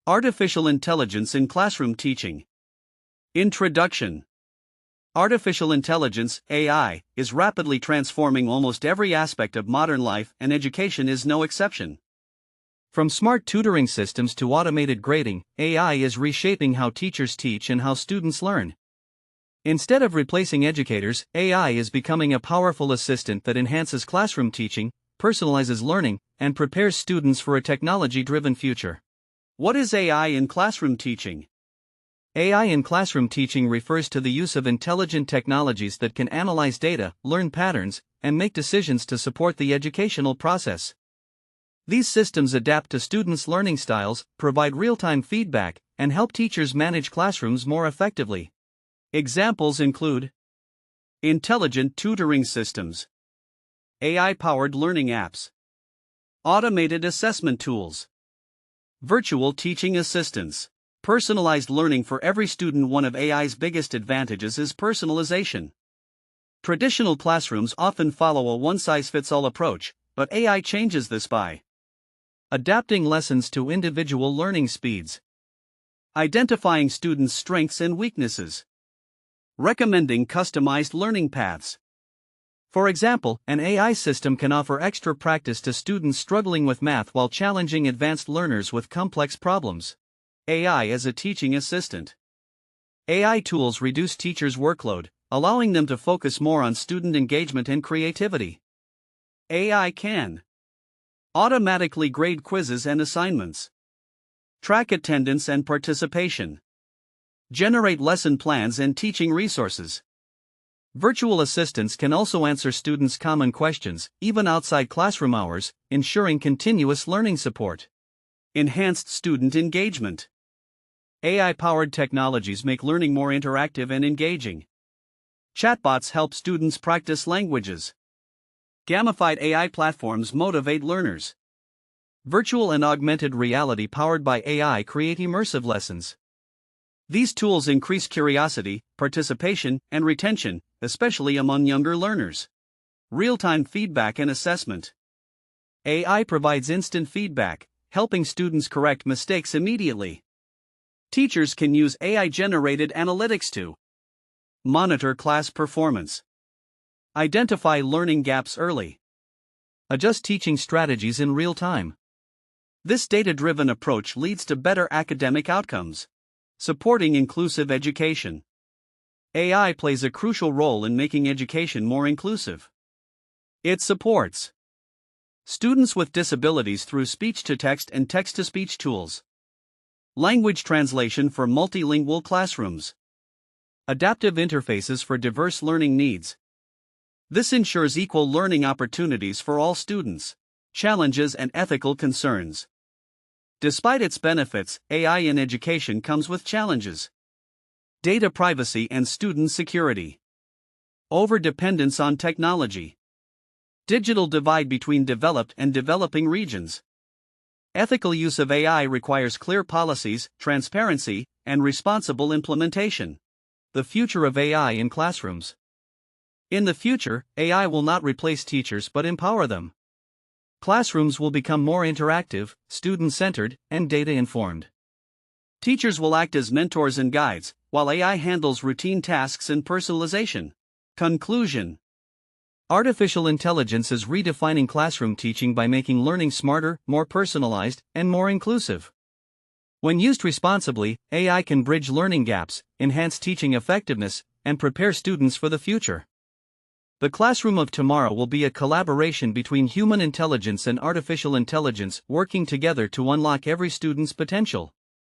Artificial intelligence in classroom teaching. Introduction. Artificial intelligence, AI, is rapidly transforming almost every aspect of modern life, and education is no exception. From smart tutoring systems to automated grading, AI is reshaping how teachers teach and how students learn. Instead of replacing educators, AI is becoming a powerful assistant that enhances classroom teaching, personalizes learning, and prepares students for a technology-driven future. What is AI in classroom teaching? AI in classroom teaching refers to the use of intelligent technologies that can analyze data, learn patterns, and make decisions to support the educational process. These systems adapt to students' learning styles, provide real-time feedback, and help teachers manage classrooms more effectively. Examples include intelligent tutoring systems, AI-powered learning apps, automated assessment tools, virtual teaching assistants, personalized learning for every student. One of AI's biggest advantages is personalization. Traditional classrooms often follow a one-size-fits-all approach, but AI changes this by adapting lessons to individual learning speeds, identifying students' strengths and weaknesses, recommending customized learning paths. For example, an AI system can offer extra practice to students struggling with math while challenging advanced learners with complex problems. AI as a teaching assistant. AI tools reduce teachers' workload, allowing them to focus more on student engagement and creativity. AI can automatically grade quizzes and assignments, track attendance and participation, generate lesson plans and teaching resources. Virtual assistants can also answer students' common questions, even outside classroom hours, ensuring continuous learning support. Enhanced student engagement. AI-powered technologies make learning more interactive and engaging. Chatbots help students practice languages. Gamified AI platforms motivate learners. Virtual and augmented reality powered by AI create immersive lessons. These tools increase curiosity, participation, and retention, especially among younger learners. Real-time feedback and assessment. AI provides instant feedback, helping students correct mistakes immediately. Teachers can use AI-generated analytics to monitor class performance, identify learning gaps early, adjust teaching strategies in real time. This data-driven approach leads to better academic outcomes. Supporting inclusive education. AI plays a crucial role in making education more inclusive. It supports students with disabilities through speech-to-text and text-to-speech tools, language translation for multilingual classrooms, adaptive interfaces for diverse learning needs. This ensures equal learning opportunities for all students. Challenges and ethical concerns. Despite its benefits, AI in education comes with challenges. Data privacy and student security. Overdependence on technology. Digital divide between developed and developing regions. Ethical use of AI requires clear policies, transparency, and responsible implementation. The future of AI in classrooms. In the future, AI will not replace teachers but empower them. Classrooms will become more interactive, student-centered, and data-informed. Teachers will act as mentors and guides, while AI handles routine tasks and personalization. Conclusion. Artificial intelligence is redefining classroom teaching by making learning smarter, more personalized, and more inclusive. When used responsibly, AI can bridge learning gaps, enhance teaching effectiveness, and prepare students for the future. The classroom of tomorrow will be a collaboration between human intelligence and artificial intelligence working together to unlock every student's potential.